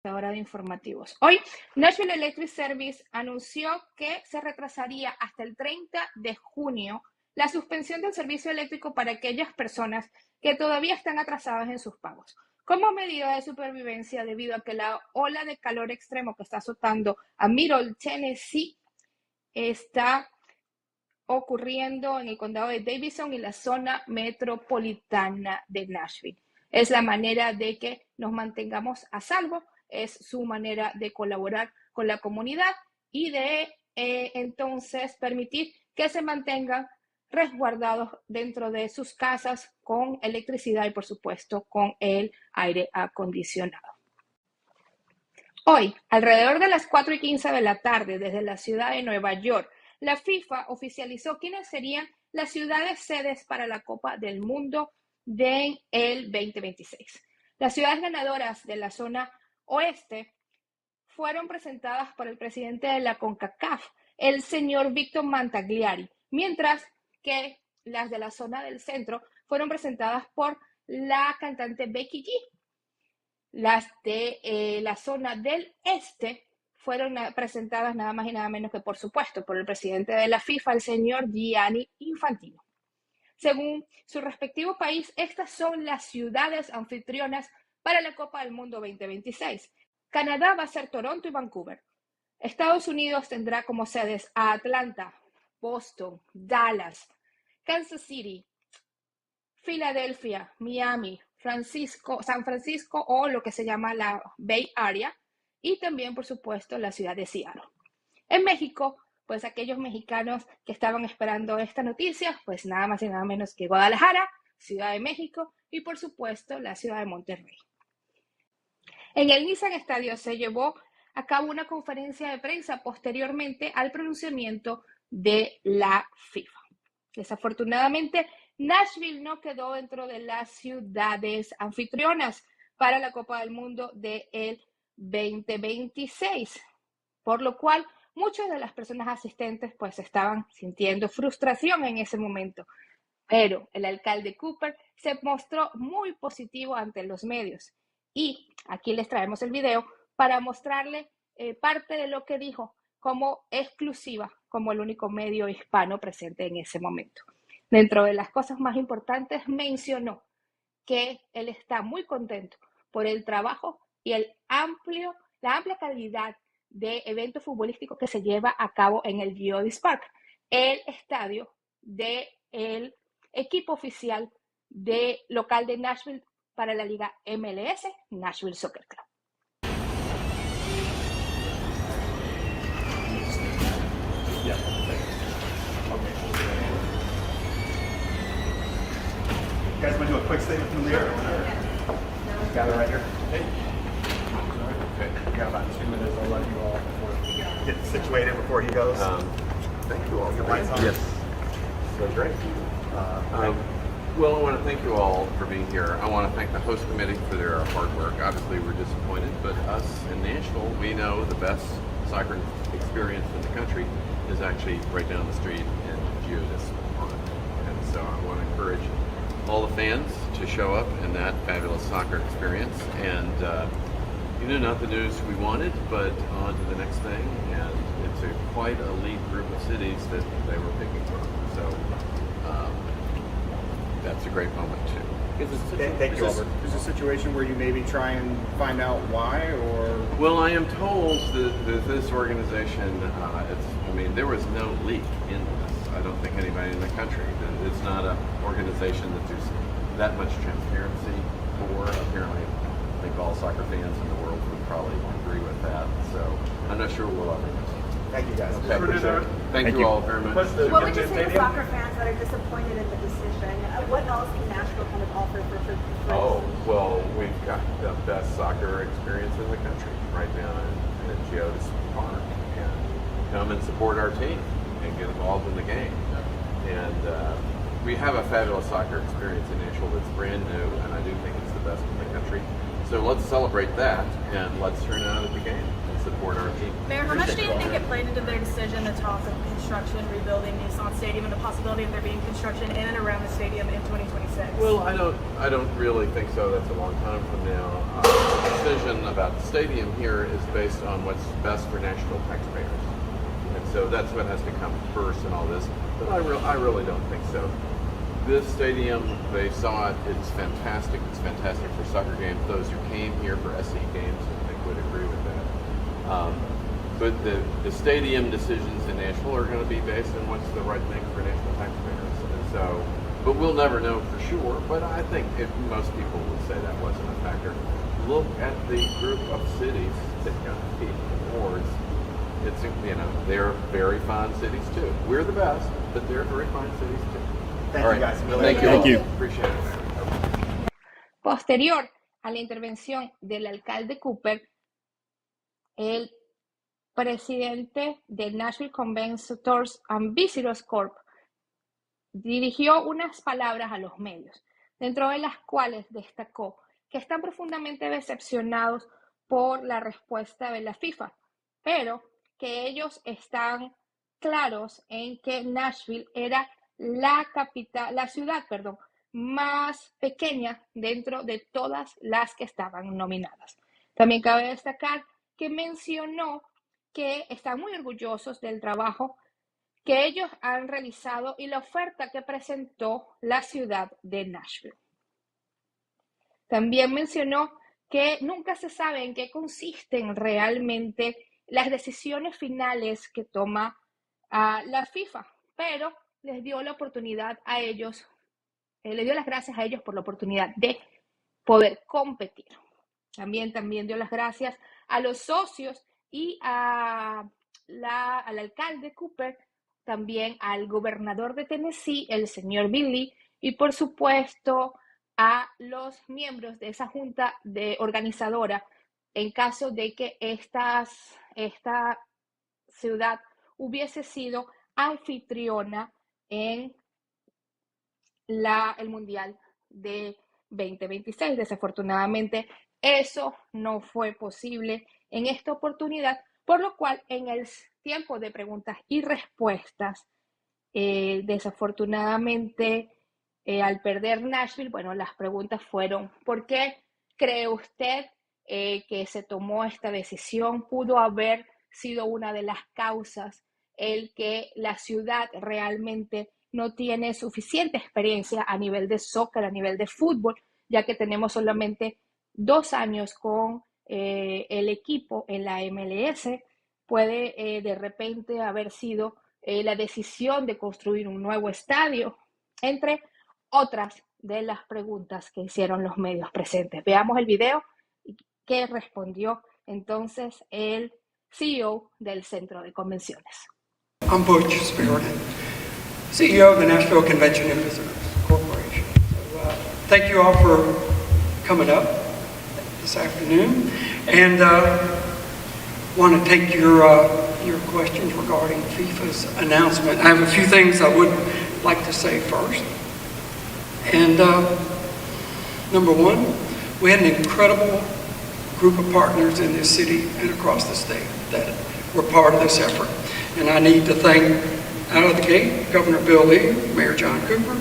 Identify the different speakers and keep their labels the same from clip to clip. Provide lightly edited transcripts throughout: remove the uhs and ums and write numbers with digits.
Speaker 1: esta hora de informativos. Hoy, Nashville Electric Service anunció que se retrasaría hasta el 30 de junio la suspensión del servicio eléctrico para aquellas personas que todavía están atrasadas en sus pagos, como medida de supervivencia debido a que la ola de calor extremo que está azotando a Middle Tennessee está ocurriendo en el condado de Davidson y la zona metropolitana de Nashville. Es la manera de que nos mantengamos a salvo, es su manera de colaborar con la comunidad y de entonces permitir que se mantengan resguardados dentro de sus casas con electricidad y por supuesto con el aire acondicionado. Hoy, alrededor de las 4:15 de la tarde, desde la ciudad de Nueva York, la FIFA oficializó quiénes serían las ciudades sedes para la Copa del Mundo del 2026. Las ciudades ganadoras de la zona oeste fueron presentadas por el presidente de la CONCACAF, el señor Víctor Mantagliari, mientras que las de la zona del centro fueron presentadas por la cantante Becky G. Las de la zona del este fueron presentadas nada más y nada menos que, por supuesto, por el presidente de la FIFA, el señor Gianni Infantino. Según su respectivo país, estas son las ciudades anfitrionas para la Copa del Mundo 2026. Canadá va a ser Toronto y Vancouver. Estados Unidos tendrá como sedes a Atlanta, Boston, Dallas, Kansas City, Filadelfia, Miami, San Francisco o lo que se llama la Bay Area y también, por supuesto, la ciudad de Seattle. En México, pues aquellos mexicanos que estaban esperando esta noticia, pues nada más y nada menos que Guadalajara, Ciudad de México y, por supuesto, la ciudad de Monterrey. En el Nissan Estadio se llevó a cabo una conferencia de prensa posteriormente al pronunciamiento de la FIFA. Desafortunadamente, Nashville no quedó dentro de las ciudades anfitrionas para la Copa del Mundo del 2026, por lo cual muchas de las personas asistentes pues estaban sintiendo frustración en ese momento, pero el alcalde Cooper se mostró muy positivo ante los medios y aquí les traemos el video para mostrarle parte de lo que dijo como exclusiva, como el único medio hispano presente en ese momento. Dentro de las cosas más importantes mencionó que él está muy contento por el trabajo y la amplia calidad de evento futbolístico que se lleva a cabo en el Geodis Park, el estadio del equipo oficial local de Nashville para la liga MLS, Nashville Soccer Club.
Speaker 2: You guys want to do a quick statement from the air? Gather right here. Hey. Okay. We got about 2 minutes. I'll let you all get situated before he goes.
Speaker 3: Thank you all.
Speaker 2: Your lights on?
Speaker 3: Yes. So great. Well, I want to thank you all for being here. I want to thank the host committee for their hard work. Obviously, we're disappointed, but us in Nashville, we know the best soccer experience in the country is actually right down the street in Geodis Park. And so I want to encourage all the fans to show up in that fabulous soccer experience. And, not the news we wanted, but on to the next thing. And it's a quite elite group of cities that they were picking from. So that's a great moment, too.
Speaker 2: Is this a situation where you maybe try and find out why, or?
Speaker 3: Well, I am told that this organization, there was no leak in this. I don't think anybody in the country. It's not an organization that there's that much transparency for. Apparently, I think all soccer fans in the world would probably agree with that. So I'm not sure we'll ever know.
Speaker 2: Thank you, guys.
Speaker 3: Okay. Thank you all very much.
Speaker 4: What would you say to soccer fans that are disappointed in the decision? What else can Nashville kind of offer for
Speaker 3: Oh, well, we've got the best soccer experience in the country right now in Geodis Park. And come and support our team and get involved in the game. And we have a fabulous soccer experience in Nashville that's brand new, and I do think it's the best in the country. So let's celebrate that, and let's turn out at the game and support our team.
Speaker 5: Mayor, how much do you think it played into their decision, the talk of construction, rebuilding Nissan Stadium, and the possibility of there being construction in and around the stadium in 2026?
Speaker 3: Well, I don't really think so. That's a long time from now. The decision about the stadium here is based on what's best for Nashville taxpayers, and so that's what has to come first in all this. But I really don't think so. This stadium, they saw it. It's fantastic. It's fantastic for soccer games. Those who came here for SC games, I think, would agree with that. But the stadium decisions in Nashville are going to be based on what's the right thing for Nashville taxpayers. And so, but we'll never know for sure. But I think if most people would say that wasn't a factor. Look at the group of cities that got the awards. It's, they're very fine cities too. We're the best, but they're very fine cities too.
Speaker 2: Thank you guys. Really
Speaker 3: Thank you.
Speaker 2: appreciate it.
Speaker 3: Appreciate it.
Speaker 1: Posterior a la intervención del alcalde Cooper, el presidente del Nashville Conventions and Visitors Corp dirigió unas palabras a los medios, dentro de las cuales destacó que están profundamente decepcionados por la respuesta de la FIFA, pero que ellos están claros en que Nashville era la ciudad más pequeña dentro de todas las que estaban nominadas. También cabe destacar que mencionó que están muy orgullosos del trabajo que ellos han realizado y la oferta que presentó la ciudad de Nashville. También mencionó que nunca se sabe en qué consisten realmente las decisiones finales que toma la FIFA, pero les dio la oportunidad a ellos, le dio las gracias a ellos por la oportunidad de poder competir. También dio las gracias a los socios y al alcalde Cooper, también al gobernador de Tennessee, el señor Billy, y por supuesto a los miembros de esa junta organizadora en caso de que esta ciudad hubiese sido anfitriona en el Mundial de 2026. Desafortunadamente, eso no fue posible en esta oportunidad, por lo cual en el tiempo de preguntas y respuestas, desafortunadamente, al perder Nashville, las preguntas fueron: ¿por qué cree usted que se tomó esta decisión? ¿Pudo haber sido una de las causas el que la ciudad realmente no tiene suficiente experiencia a nivel de soccer, a nivel de fútbol, ya que tenemos solamente 2 años con el equipo en la MLS? Puede de repente haber sido la decisión de construir un nuevo estadio, entre otras de las preguntas que hicieron los medios presentes. Veamos el video que respondió entonces el CEO del Centro de Convenciones.
Speaker 6: I'm Butch Spirited, CEO of the Nashville Convention and Visitors Corporation. So, thank you all for coming up this afternoon, and want to take your questions regarding FIFA's announcement. I have a few things I would like to say first. And number one, we had an incredible group of partners in this city and across the state that were part of this effort. And I need to thank, out of the gate, Governor Bill Lee, Mayor John Cooper,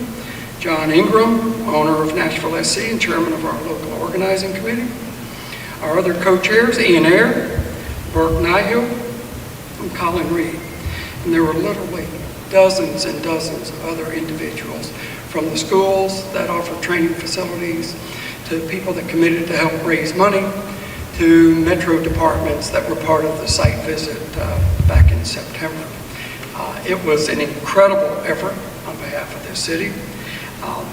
Speaker 6: John Ingram, owner of Nashville SC and chairman of our local organizing committee, our other co-chairs, Ian Eyre, Burke Nihill, and Colin Reed. And there were literally dozens and dozens of other individuals, from the schools that offer training facilities, to people that committed to help raise money, to metro departments that were part of the site visit back in September. It was an incredible effort on behalf of this city.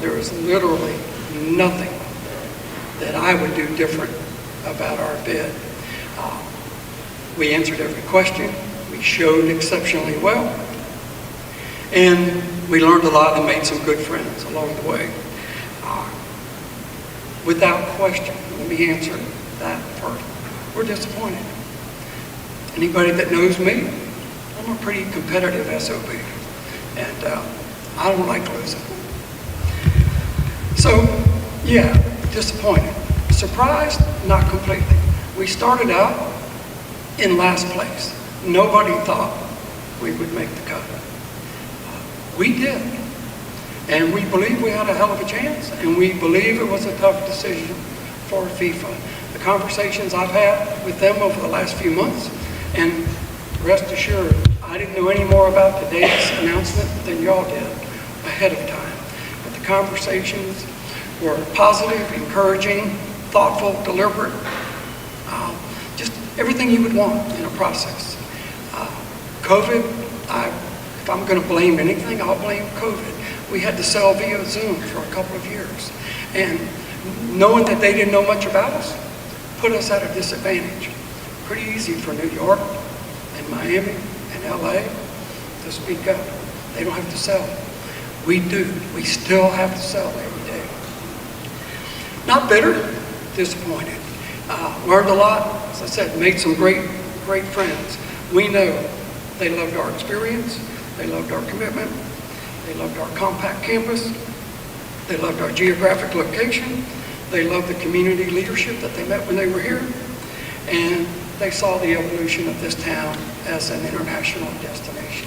Speaker 6: There is literally nothing that I would do different about our bid. We answered every question. We showed exceptionally well. And we learned a lot and made some good friends along the way. Without question, let me answer that first. We're disappointed. Anybody that knows me, I'm a pretty competitive SOB. And I don't like losing. So, yeah, disappointed. Surprised? Not completely. We started out in last place. Nobody thought we would make the cut. We did. And we believe we had a hell of a chance, and we believe it was a tough decision for FIFA. The conversations I've had with them over the last few months, and rest assured, I didn't know any more about today's announcement than y'all did ahead of time. But the conversations were positive, encouraging, thoughtful, deliberate, just everything you would want in a process. COVID, if I'm going to blame anything, I'll blame COVID. We had to sell via Zoom for a couple of years. And knowing that they didn't know much about us, put us at a disadvantage. Pretty easy for New York and Miami and LA to speak up. They don't have to sell. We do. We still have to sell every day. Not bitter, disappointed. Learned a lot. As I said, made some great friends. We know they loved our experience. They loved our commitment. They loved our compact campus. They loved our geographic location. They loved the community leadership that they met when they were here. And they saw the evolution of this town as an international destination.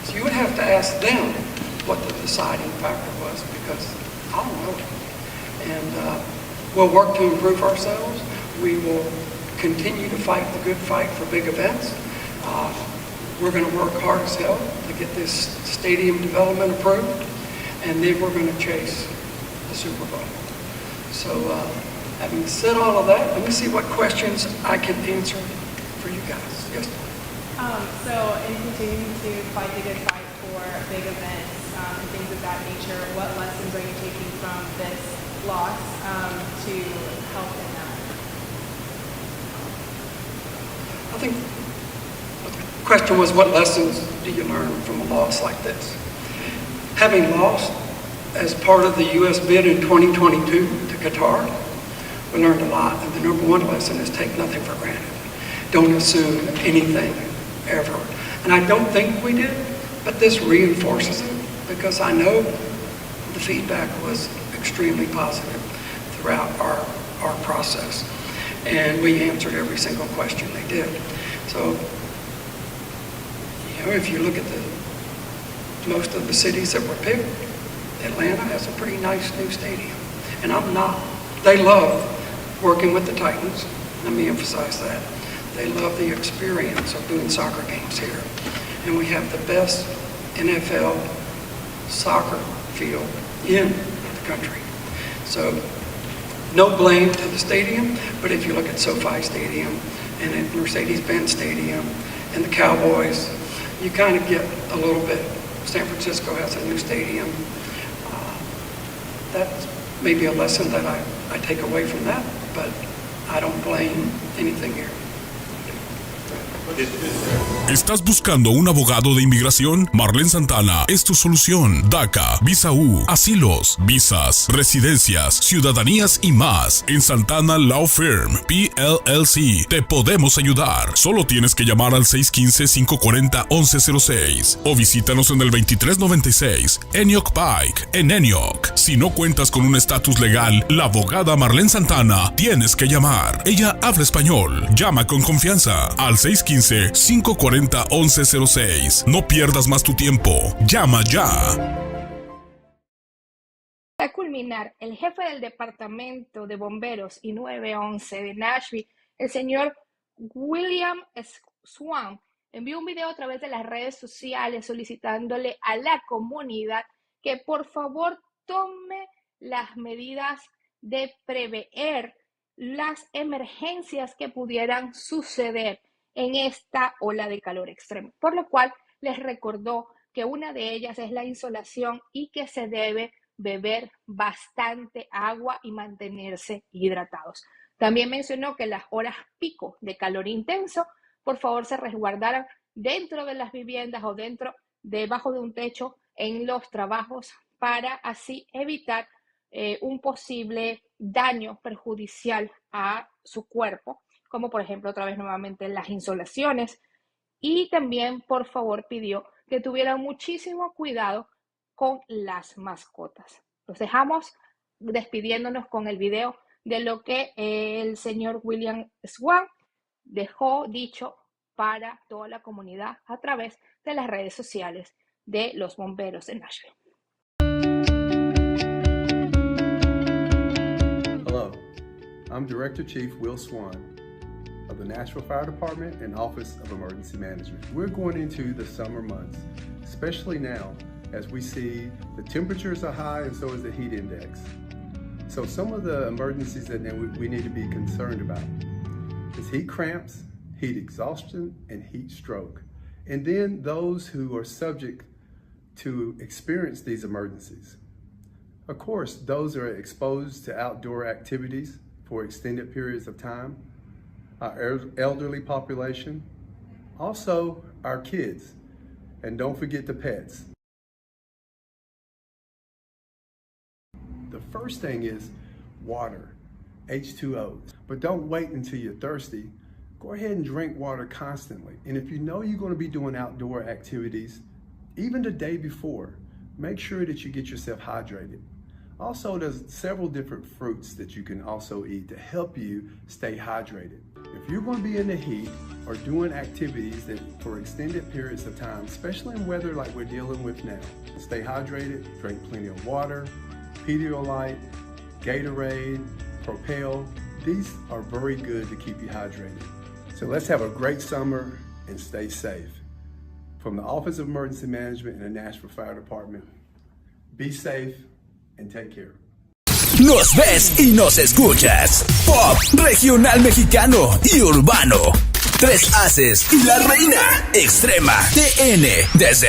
Speaker 6: So you would have to ask them what the deciding factor was, because I don't know. And we'll work to improve ourselves. We will continue to fight the good fight for big events. We're going to work hard as hell to get this stadium development approved, and then we're going to chase the Super Bowl. So having said all of that, let me see what questions I can answer for you guys. Yes.
Speaker 5: So in continuing to fight the good fight for big events and things of that nature, what lessons are you taking from this loss to help in that?
Speaker 6: I think the question was, what lessons do you learn from a loss like this? Having lost as part of the U.S. bid in 2022 to Qatar, we learned a lot. And the number one lesson is take nothing for granted. Don't assume anything ever. And I don't think we did, but this reinforces it, because I know the feedback was extremely positive throughout our process. And we answered every single question they did. So, you know, if you look at most of the cities that were picked, Atlanta has a pretty nice new stadium. And they love working with the Titans. Let me emphasize that. They love the experience of doing soccer games here. And we have the best NFL soccer field in the country. So no blame to the stadium, but if you look at SoFi Stadium and at Mercedes-Benz Stadium and the Cowboys, you kind of get a little bit. San Francisco has a new stadium. That's maybe a lesson that I take away from that, but I don't blame anything here.
Speaker 7: ¿Estás buscando un abogado de inmigración? Marlene Santana es tu solución. DACA, Visa U, asilos, visas, residencias, ciudadanías y más. En Santana Law Firm, PLLC, te podemos ayudar. Solo tienes que llamar al 615-540-1106 o visítanos en el 2396 Enoch Pike, en Enoch. Si no cuentas con un estatus legal, la abogada Marlene Santana tienes que llamar. Ella habla español. Llama con confianza al 615-540-1106. No pierdas más tu tiempo. Llama ya.
Speaker 1: Para culminar, el jefe del Departamento de Bomberos y 911 de Nashville, el señor William Swan, envió un video a través de las redes sociales solicitándole a la comunidad que por favor tome las medidas de prever las emergencias que pudieran suceder en esta ola de calor extremo, por lo cual les recordó que una de ellas es la insolación y que se debe beber bastante agua y mantenerse hidratados. También mencionó que las horas pico de calor intenso, por favor, se resguardaran dentro de las viviendas o debajo de un techo en los trabajos para así evitar un posible daño perjudicial a su cuerpo, como por ejemplo otra vez nuevamente las insolaciones, y también por favor pidió que tuvieran muchísimo cuidado con las mascotas. Los dejamos despidiéndonos con el video de lo que el señor William Swan dejó dicho para toda la comunidad a través de las redes sociales de los bomberos de Nashville.
Speaker 8: Hello, I'm Director Chief Will Swan of the Nashville Fire Department and Office of Emergency Management. We're going into the summer months, especially now as we see the temperatures are high and so is the heat index. So some of the emergencies that we need to be concerned about is heat cramps, heat exhaustion, and heat stroke. And then those who are subject to experience these emergencies. Of course, those are exposed to outdoor activities for extended periods of time, our elderly population, also our kids, and don't forget the pets. The first thing is water, H2O. But don't wait until you're thirsty. Go ahead and drink water constantly. And if you know you're going to be doing outdoor activities, even the day before, make sure that you get yourself hydrated. Also, there's several different fruits that you can also eat to help you stay hydrated. If you're going to be in the heat or doing activities that for extended periods of time, especially in weather like we're dealing with now, stay hydrated, drink plenty of water, Pedialyte, Gatorade, Propel. These are very good to keep you hydrated. So let's have a great summer and stay safe. From the Office of Emergency Management and the Nashville Fire Department, be safe and take care.
Speaker 9: Nos ves y nos escuchas. Pop, regional mexicano y urbano. Tres haces y la reina. Extrema, TN, desde